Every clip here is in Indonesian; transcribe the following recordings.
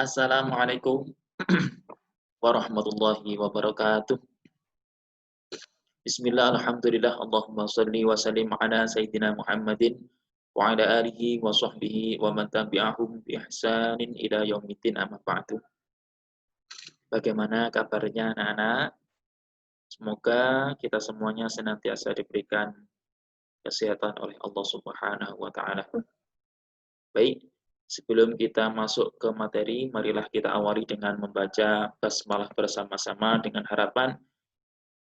Assalamualaikum warahmatullahi wabarakatuh. Bismillah, alhamdulillah, Allahumma salli wa sallim ala Sayyidina Muhammadin wa ala alihi wa sahbihi wa man tabi'ahum bi ihsanin ila yaumiddin amma ba'du. Bagaimana kabarnya anak-anak? Semoga kita semuanya senantiasa diberikan kesehatan oleh Allah Subhanahu wa taala. Baik, sebelum kita masuk ke materi, marilah kita awali dengan membaca basmalah bersama-sama dengan harapan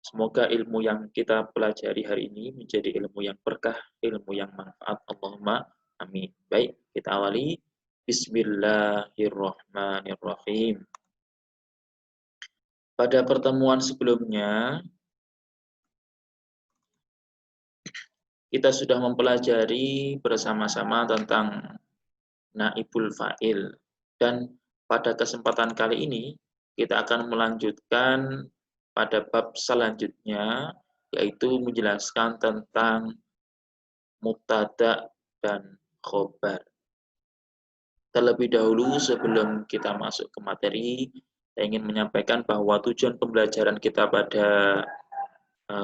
semoga ilmu yang kita pelajari hari ini menjadi ilmu yang berkah, ilmu yang manfaat. Allahumma amin. Baik, kita awali. Bismillahirrahmanirrahim. Pada pertemuan sebelumnya, kita sudah mempelajari bersama-sama tentang naibul fa'il. Dan pada kesempatan kali ini, kita akan melanjutkan pada bab selanjutnya, yaitu menjelaskan tentang mubtada dan khobar. Terlebih dahulu sebelum kita masuk ke materi, saya ingin menyampaikan bahwa tujuan pembelajaran kita pada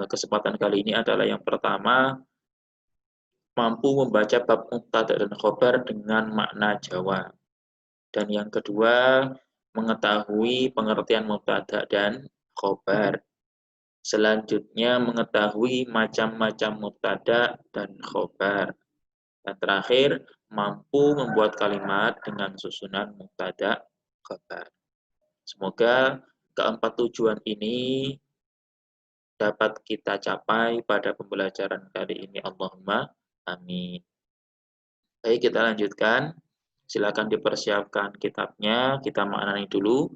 kesempatan kali ini adalah yang pertama, mampu membaca bab mubtada dan khobar dengan makna Jawa. Dan yang kedua, mengetahui pengertian mubtada dan khobar. Selanjutnya, mengetahui macam-macam mubtada dan khobar. Dan terakhir, mampu membuat kalimat dengan susunan mubtada khobar. Semoga keempat tujuan ini dapat kita capai pada pembelajaran kali ini. Allahumma amin. Baik, kita lanjutkan. Silakan dipersiapkan kitabnya, kita maknai dulu.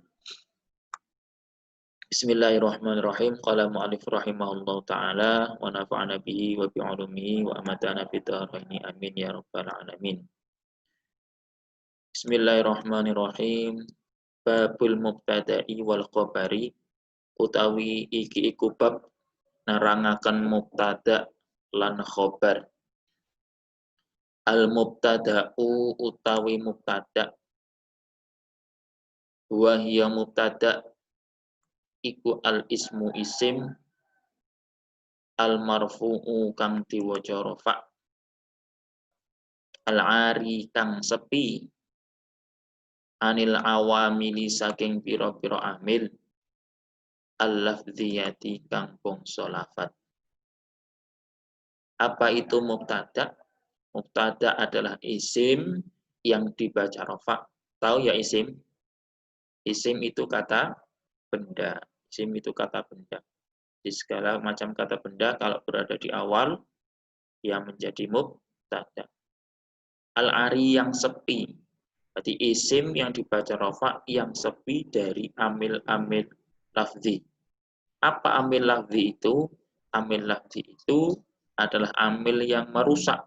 Bismillahirrahmanirrahim. Qala mu'allif rahimahullahu ta'ala wa nafa'ana bihi wa bi'ulumihi wa amatana bidaraini amin ya rabbal alamin. Bismillahirrahmanirrahim. Babul mubtada'i wal khabari utawi iki iku bab nerangaken mubtada lan khabar. Al mubtada'u utawi mubtada wa hiya mubtada iku al ismu isim al marfu'u kang diwaca rafa al ari kang sepi anil awamili saking pira-pira amil al lafdziyati kang bangsa lafat. Apa itu mubtada? Mubtada adalah isim yang dibaca rafa. Tahu ya isim? Isim itu kata benda. Isim itu kata benda. Di segala macam kata benda kalau berada di awal dia menjadi mubtada. Al-ari yang sepi. Berarti isim yang dibaca rafa yang sepi dari amil-amil lafzi. Apa amil lafzi itu? Amil lafzi itu adalah amil yang merusak.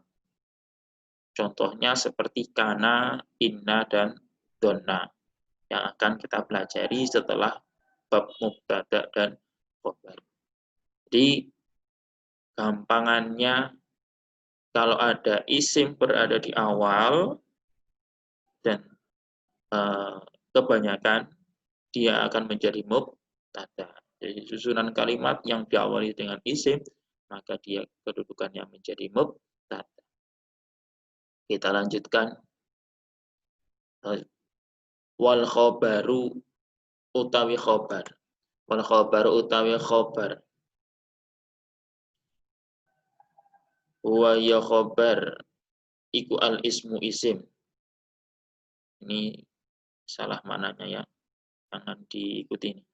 Contohnya seperti kana, inna, dan donna yang akan kita pelajari setelah bab mubtada dan khobar. Jadi gampangannya kalau ada isim berada di awal dan kebanyakan dia akan menjadi mubtada. Jadi susunan kalimat yang diawali dengan isim maka dia kedudukannya menjadi mubtada. Kita lanjutkan. Wal khobaru utawi khobar. Wal khobaru utawi khobar. Wa ya khobar iku al ismu isim. Ini salah mananya ya. Jangan diikuti ini.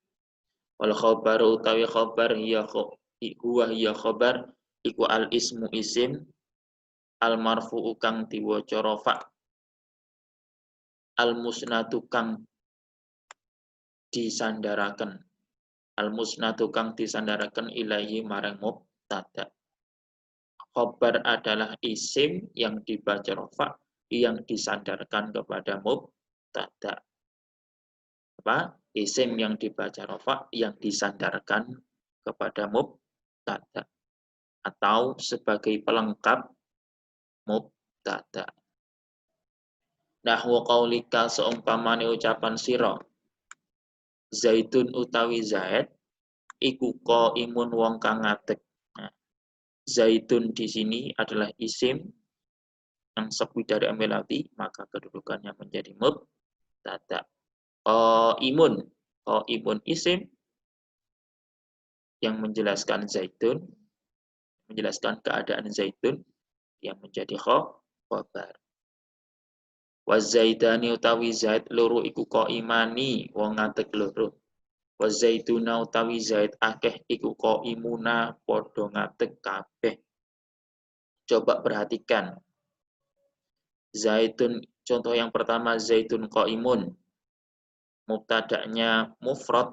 Wal khobaru utawi khobar huwa ya khobar iku al ismu isim al marfu'u kang diwaca rafa al musnadu kang disandaraken al musnadu kang disandaraken ilahi marang mubtada. Khobar adalah isim yang dibaca rafa yang disandarkan kepada mubtada. Apa? Isim yang dibaca rafa yang disandarkan kepada mubtada atau sebagai pelengkap mubtada. Nahwu qaulika seumpamane ucapan sira Zaidun utawi Zaid iku qaimun wong kang ngadeg. Nah, Zaidun di sini adalah isim yang sepi dari amilati, maka kedudukannya menjadi mubtada. Qaimun, qaimun isim yang menjelaskan Zaidun, menjelaskan keadaan Zaidun yang menjadi khabar. Wa zaidani utawi zaid loro iku qaimani wong ngadeg loro. Wa zaiduna utawi zaid akeh iku qaimuna padha ngadeg kabeh. Coba perhatikan. Zaidun, contoh yang pertama zaidun qaimun. Mubtada'nya mufrad,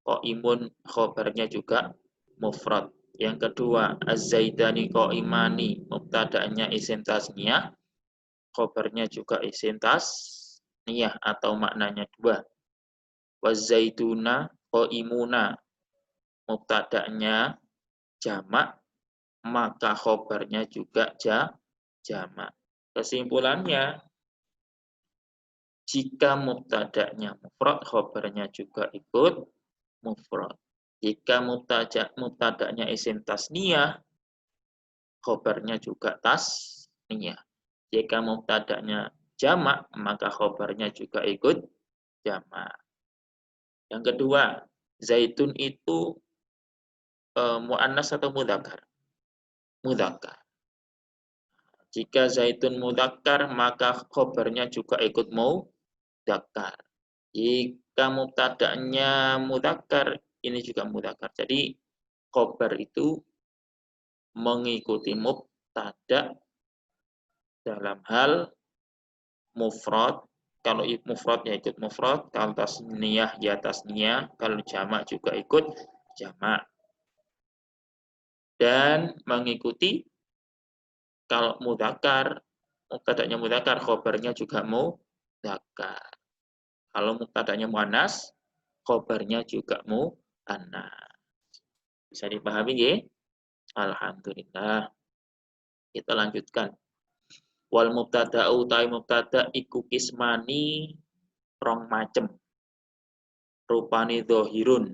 qaimun khabarnya juga mufrad. Yang kedua, az-zaidani qaimani, mubtada'nya isim tasniyah, khabarnya juga isim tasniyah atau maknanya dua. Wazaituna qaimuna, mubtada'nya jamak, maka khabarnya juga jamak. Kesimpulannya, jika mubtada'nya mufrad, khabarnya juga ikut mufrad. Jika mubtada'nya isim tasniyah, khabarnya juga tasniyah. Jika mubtada'nya jamak, maka khabarnya juga ikut jamak. Yang kedua, zaitun itu muannas atau mudzakkar? Mudzakkar. Jika zaitun mudzakkar, maka khabarnya juga ikut mudzakkar. Jika mubtada'nya mudzakkar, ini juga mudzakkar. Jadi khabar itu mengikuti mubtada dalam hal mufrad. Kalau mufrad ya ikut mufrad, kalau tasniyah ya tasniyah, kalau jamak juga ikut jamak. Dan mengikuti kalau mudzakkar, mubtada'nya mudzakkar, khabarnya juga mudzakkar. Kalau mubtada'nya muannas, khabarnya juga muannas. Bisa dipahami nggih? Alhamdulillah. Kita lanjutkan. Wal mubtada'u utai mubtada' iku kismani rong macem. Rupani dhahirun,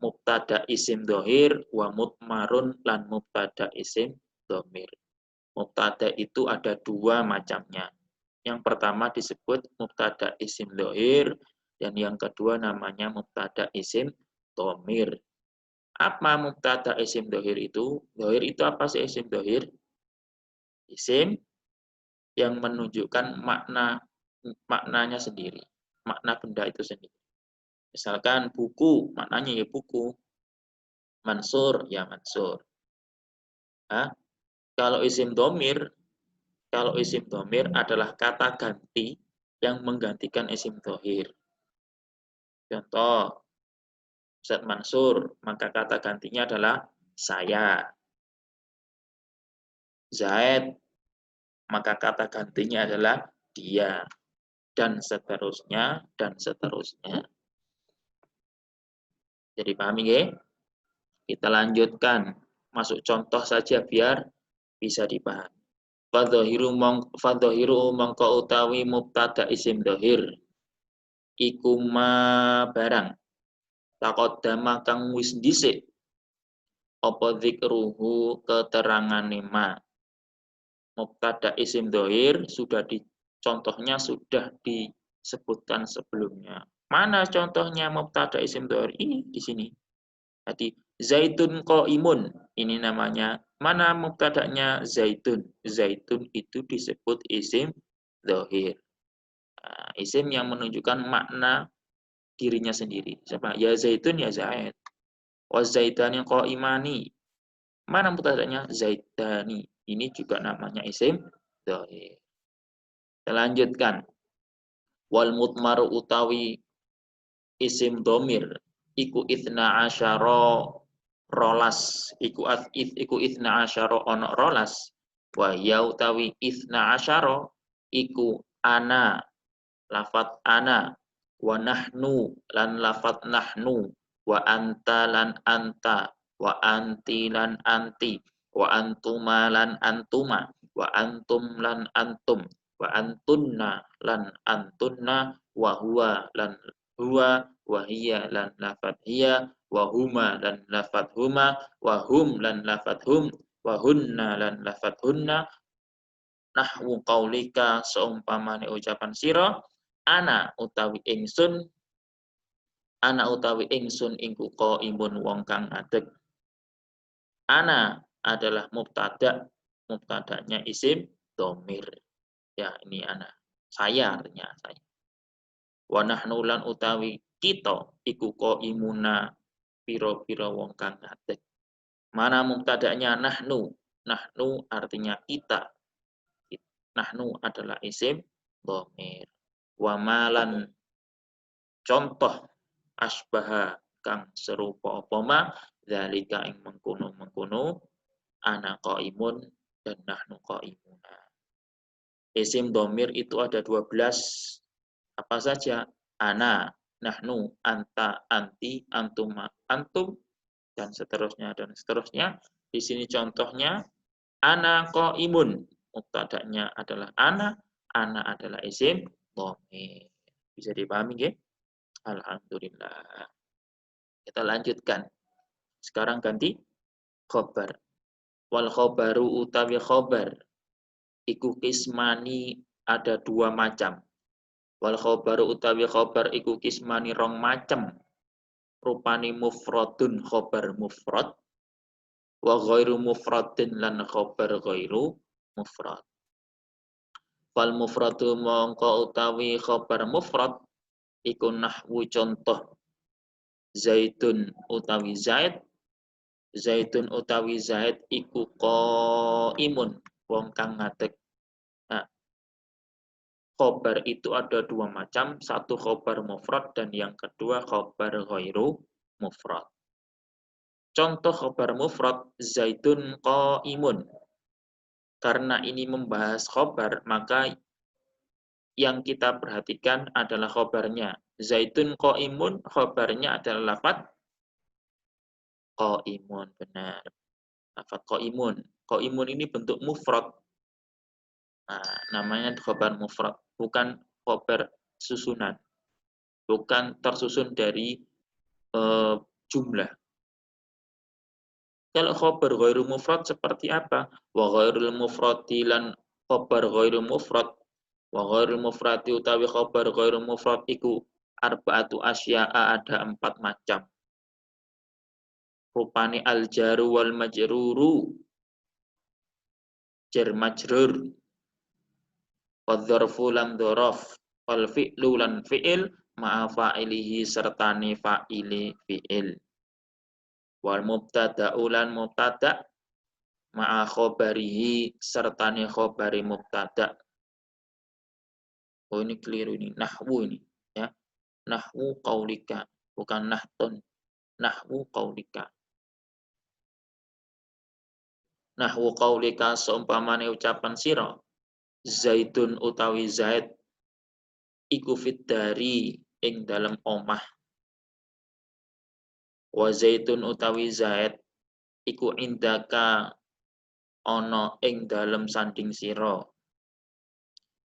mubtada isim dhahir, wa mutmarun lan mubtada isim dhamir. Mubtada itu ada dua macamnya. Yang pertama disebut mubtada isim dhahir, dan yang kedua namanya mubtada isim dhamir. Apa mubtada isim dhahir itu? Dhahir itu apa sih isim dhahir? Isim yang menunjukkan maknanya sendiri, makna benda itu sendiri. Misalkan buku, maknanya ya buku. Mansur, ya mansur. Nah, kalau isim domir adalah kata ganti yang menggantikan isim dohir. Contoh, Ustaz Mansur, maka kata gantinya adalah saya. Zaid, maka kata gantinya adalah dia. Dan seterusnya, dan seterusnya. Jadi pahami ya? Kita lanjutkan. Masuk contoh saja biar bisa dipahami. Fadhahiru mongko utawi mubtada isim dhahir. Iku ma barang. Taqaddama kang wis dhisik. Apa dzikruhu keterangane ma. Mubtada isim dhahir contohnya sudah disebutkan sebelumnya. Mana contohnya mubtada isim dhahir? Ini di sini. Jadi zaitun qaimun, ini namanya. Mana mubtada'nya zaitun? Zaitun itu disebut isim dhahir. Nah, isim yang menunjukkan makna dirinya sendiri. Siapa? Ya zaitun ya zaid. Wa zaitani qaimani. Mana mubtada'nya? Zaitani. Ini juga namanya isim dhahir. Kita lanjutkan. Wal mutmaru utawi isim domir iku ithna asyara rolas, iku ithna asyara ono rolas, wa ya utawi ithna asyara iku ana, lafat ana, wa nahnu lan lafat nahnu, wa anta lan anta, wa anti lan anti, wa antuma lan antuma, wa antum lan antum. wa antunna lan antunna, wa huwa lan huwa, wa hiya lan lafat hiya, wa huma lan lafat huma, wa hum lan lafat hum, wa hunna lan lafat hunna, nahwu qaulika seumpamane ucapan sira, ana utawi ingsun iku qaimun wong kang ngadeg. Ana adalah mubtada, mubtadanya isim dhamir. Ya, ini ana. Saya artinya saya. Wa nahnu lan utawi kita iku qaimuna pira-pira wong kang ngadeg. Mana mubtadanya nahnu? Nahnu artinya kita. Nahnu adalah isim dhamir. Wa malan contoh asbaha kang serupa apa ma zalika ing mengkono-mengkono ana qaimun dan nahnu qaimuna. Isim dhamir itu ada 12. Apa saja? Ana, nahnu, anta, anti, antuma, antum, dan seterusnya dan seterusnya. Di sini contohnya ana qaimun. Mubtada'nya adalah ana adalah isim dhamir. Bisa dipahami nggih? Alhamdulillah. Kita lanjutkan. Sekarang ganti khobar. Wal khobaru utawi khobar iku kismani ada 2 macam. Wal khobaru utawi khobar iku kismani rong macam. Rupani mufradun khobar mufrad wa ghairu mufradin lan khobar ghairu mufrad. Fal mufradu mongko utawi khobar mufrad iku nahwu contoh Zaidun utawi Zaid. Zaidun utawi Zaid iku qaimun wong kang ngadeg. Nah, khobar itu ada 2 macam, satu khobar mufrad dan yang kedua khobar ghairu mufrad. Contoh khobar mufrad Zaidun qaimun. Karena ini membahas khobar, maka yang kita perhatikan adalah khobarnya. Zaidun qaimun, khobarnya adalah lafaz qaimun, benar. Lafaz qaimun. Qaimun ini bentuk mufrad. Nah, namanya khobar mufrad, bukan khobar susunan. Bukan tersusun dari jumlah. Kalau khobar ghairu mufrad seperti apa? Wa ghairul mufradi lan khobar ghairu mufrad. Wa ghairul mufradi utawi khobar ghairu mufrad iku arba'atu asya'a, ada 4 macam. Rupane al jaru wal majruru, jar majrur, wadzarfu lan dzaraf, wal fi'lu lan fi'il ma'a fa'ilihi sertane fa'ili fi'il. Wal mubtada'u lan mubtada' ma'a khobarihi sertane khobari mubtada'. Oh, ini keliru ini, nahwu ini ya. Nahwu qaulika, bukan nahtun. Nahwu qaulika. Nahwu qaulika seumpamane ucapan sira. Zaidun utawi Zaid iku fit dari ing dalam omah. Wa zaitun utawi Zaid iku indaka ana ing dalem sanding sira.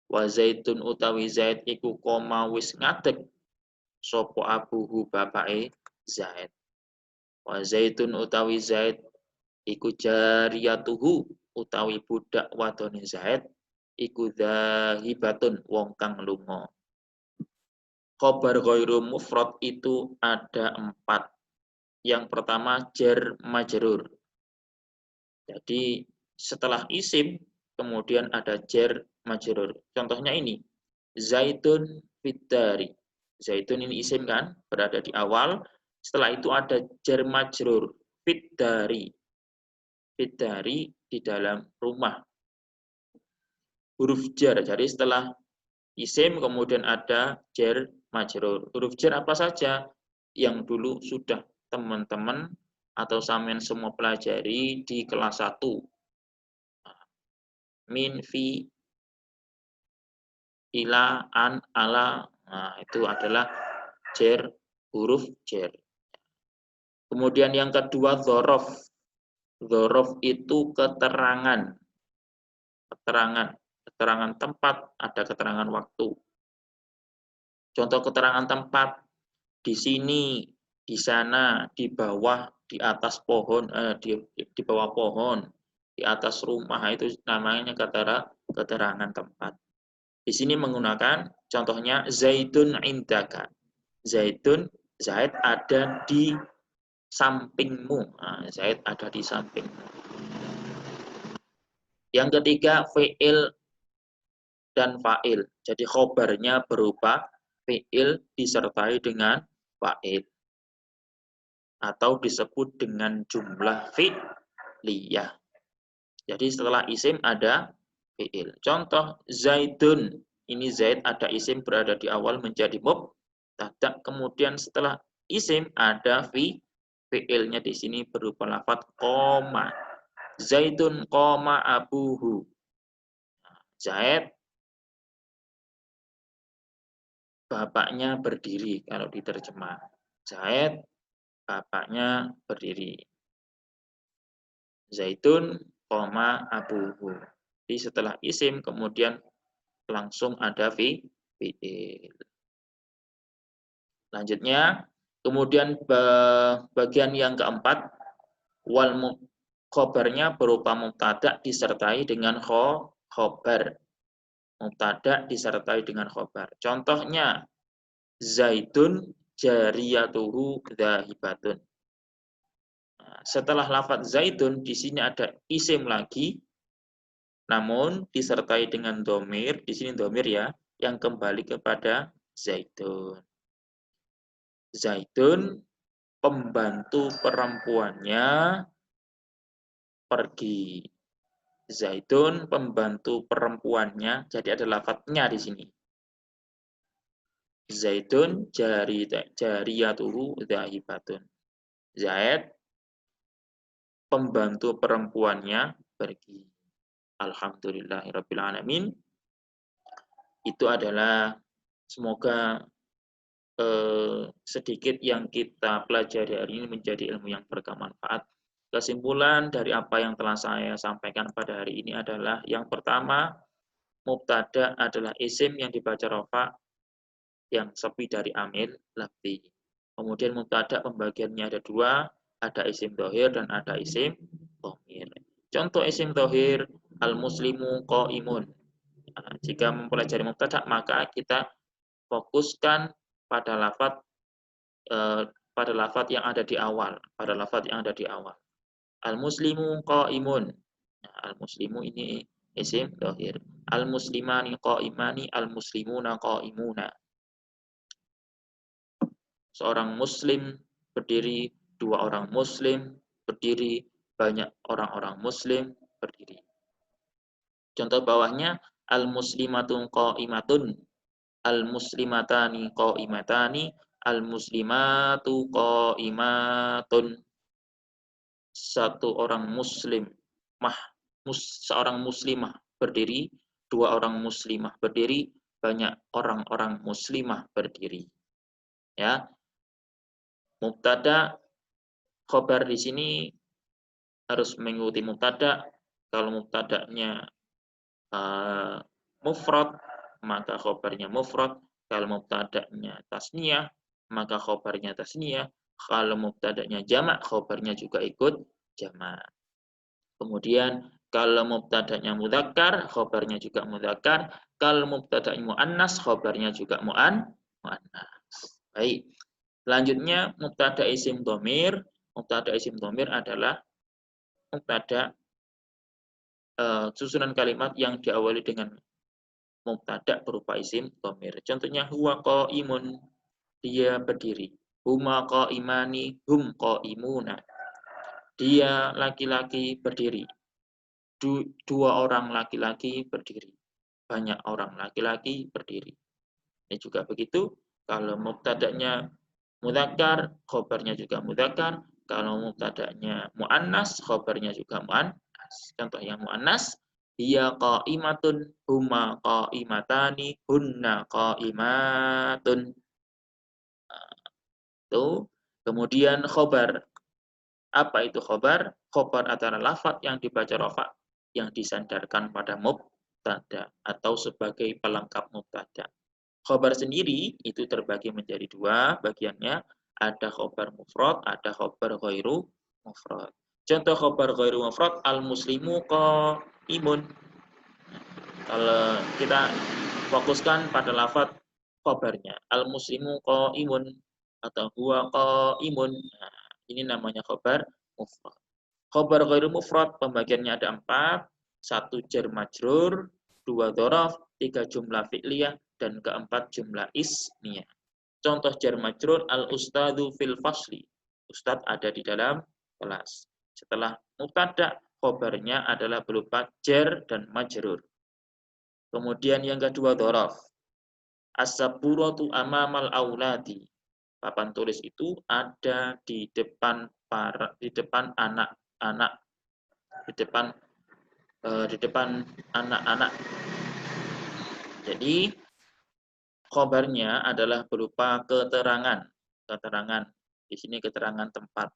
Wa zaitun utawi Zaid iku koma wis ngadeg sapa abuhu bapake Zaid. Wa zaitun utawi Zaid iku jariyatuhu utawi budak wadone Zaid iku dhahibatun wong kang lunga. Khobar ghairu mufrad itu ada 4. Yang pertama jar majrur. Jadi setelah isim kemudian ada jar majrur. Contohnya ini, Zaidun fiddari. Zaidun ini isim kan, berada di awal. Setelah itu ada jar majrur, fiddari. Fiddari di dalam rumah. Huruf jar, jadi setelah isim kemudian ada jar majrur. Huruf jar apa saja yang dulu sudah teman-teman atau sampean semua pelajari di kelas 1. Min, fi, ila, an, ala. Nah, itu adalah jar, huruf jar. Kemudian yang kedua dzaraf. Dzaraf itu keterangan. keterangan tempat, ada keterangan waktu. Contoh keterangan tempat, di sini, di sana, di bawah, di atas pohon, di bawah pohon, di atas rumah, itu namanya keterangan tempat. Di sini menggunakan contohnya Zaidun indaka. Zaid ada di sampingmu. Nah, Zaid ada di sampingmu. Yang ketiga, fi'il dan fa'il. Jadi khobarnya berupa fi'il disertai dengan fa'il. Atau disebut dengan jumlah fi'liyah. Jadi setelah isim ada fi'il. Contoh Zaidun. Ini Zaid ada isim berada di awal menjadi mubtada. Kemudian setelah isim ada fi'ilnya di sini berupa lafadz qoma. Zaidun qoma abuhu. Zaid bapaknya berdiri kalau diterjemah. Zaid bapaknya berdiri. Zaidun qoma abuhu. Jadi setelah isim kemudian langsung ada fi'il. Lanjutnya, kemudian bagian yang keempat, wal khobarnya berupa mubtada disertai dengan khobar. Mubtada disertai dengan khobar. Contohnya, Zaidun jariyatuhu dhahibatun. Nah, setelah lafadz Zaidun, di sini ada isim lagi, namun disertai dengan domir, di sini domir ya, yang kembali kepada Zaidun. Zaidun, pembantu perempuannya pergi. Zaidun, pembantu perempuannya, jadi ada lafadznya di sini. Zaidun jariyatuhu dhahibatun. Zaid, pembantu perempuannya pergi. Alhamdulillahirabbil alamin. Itu adalah semoga sedikit yang kita pelajari hari ini menjadi ilmu yang bermanfaat. Kesimpulan dari apa yang telah saya sampaikan pada hari ini adalah yang pertama, mubtada adalah isim yang dibaca rafa yang sepi dari amil lafzi. Kemudian mubtada pembagiannya ada dua, ada isim dhohir dan ada isim dhamir. Contoh isim dhohir, al-muslimu qaimun. Nah, jika mempelajari mubtada maka kita fokuskan pada lafadz yang ada di awal, Al-muslimu qaimun. Nah, al-muslimu ini isim dhohir. Al-muslimani qaimani, al-muslimuna qaimuna. Seorang muslim berdiri, dua orang muslim berdiri, banyak orang-orang muslim berdiri. Contoh bawahnya, al-muslimatun qaimatun, al-muslimatani qaimatani, al-muslimatu qaimatun. Satu orang muslim, seorang muslimah berdiri, dua orang muslimah berdiri, banyak orang-orang muslimah berdiri. Ya. Mubtada khobar di sini harus mengikuti mubtada. Kalau mubtadanya mufrad, maka khobarnya mufrad. Kalau mubtadanya tasniyah, maka khobarnya tasniyah. Kalau mubtadanya jamak, khobarnya juga ikut jamak. Kemudian kalau mubtadanya mudzakkar, khobarnya juga mudzakkar. Kalau mubtadanya muannas, khobarnya juga muannas. Baik. Selanjutnya mubtada isim dhamir. Mubtada isim dhamir adalah mubtada susunan kalimat yang diawali dengan mubtada berupa isim dhamir. Contohnya huwa qaimun, dia berdiri. Huma qaimani, hum qaimuna. Dia laki-laki berdiri. Dua orang laki-laki berdiri. Banyak orang laki-laki berdiri. Ini juga begitu. Kalau mubtadanya mudzakkar, khobarnya juga mudzakkar. Kalau mubtadanya muannas, khobarnya juga muannas. Contoh yang muannas, hiya qaimatun, huma qaimatani, hunna qaimatun. Tuh. Kemudian khobar. Apa itu khobar? Khobar adalah lafaz yang dibaca rafa yang disandarkan pada mubtada atau sebagai pelengkap mubtada. Khobar sendiri itu terbagi menjadi dua bagiannya, ada khobar mufrad, ada khobar ghairu mufrad. Contoh khobar ghairu mufrad, al-muslimu qaimun. Kalau kita fokuskan pada lafaz khobarnya, al-muslimu qaimun atau huwa qaimun. Nah, ini namanya khobar mufrad. Khobar ghairu mufrad pembagiannya ada 4, 1 jar majrur, 2 dhorof, 3 jumlah fi'liyah, dan keempat jumlah ismiyah. Contoh jar majrur, al-ustadzu fil fasli. Ustadz ada di dalam kelas. Setelah mubtada, khobarnya adalah berupa jar dan majrur. Kemudian yang kedua dhorof. As-saburatu amamal auladi. Papan tulis itu ada di depan anak-anak, di depan anak-anak. Jadi khobarnya adalah berupa keterangan. Di sini keterangan tempat.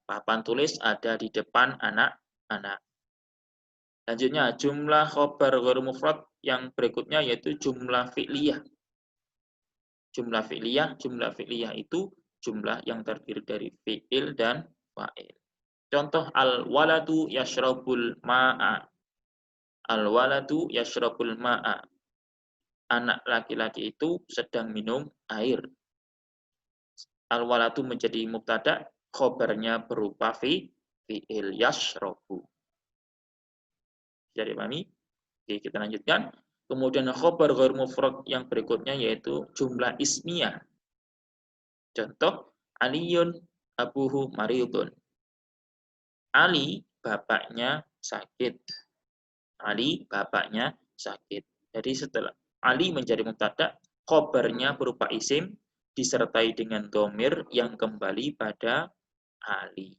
Papan tulis ada di depan anak-anak. Lanjutnya jumlah khobar ghairu mufrad yang berikutnya yaitu jumlah fi'liyah. Jumlah fi'liyah itu jumlah yang terdiri dari fi'il dan fa'il. Contoh al-waladu yashrabul ma'a. Al-waladu yashrabul ma'a. Anak laki-laki itu sedang minum air. Al-waladu menjadi mubtada, khobarnya berupa fi'il yashrabu. Bisa dipahami? Oke, kita lanjutkan. Kemudian khobar ghair mufrad yang berikutnya yaitu jumlah ismiyah. Contoh, Aliyun abuhu maridun. Ali bapaknya sakit. Ali bapaknya sakit. Jadi setelah Ali menjadi mubtada, khobarnya berupa isim disertai dengan dhamir yang kembali pada Ali.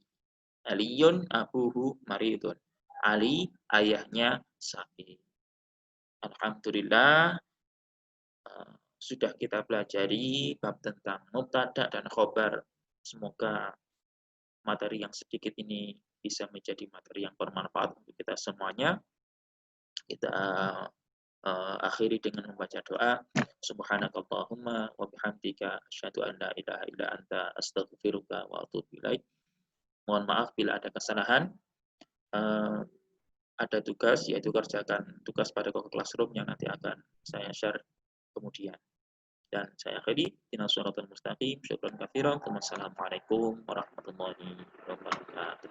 Aliyun abuhu maridun. Ali ayahnya sakit. Alhamdulillah sudah kita pelajari bab tentang mubtada dan khobar. Semoga materi yang sedikit ini bisa menjadi materi yang bermanfaat untuk kita semuanya. Kita akhiri dengan membaca doa. Subhanakallahumma wa bihamdika asyhadu an la ilaha illa anta astaghfiruka wa atubu ilaik. Mohon maaf bila ada kesalahan. Ada tugas, yaitu kerjakan tugas pada Google Classroom yang nanti akan saya share kemudian. Dan saya akhiri, ihdinas shiratal mustaqim, syukran katsiran. Wassalamualaikum warahmatullahi wabarakatuh.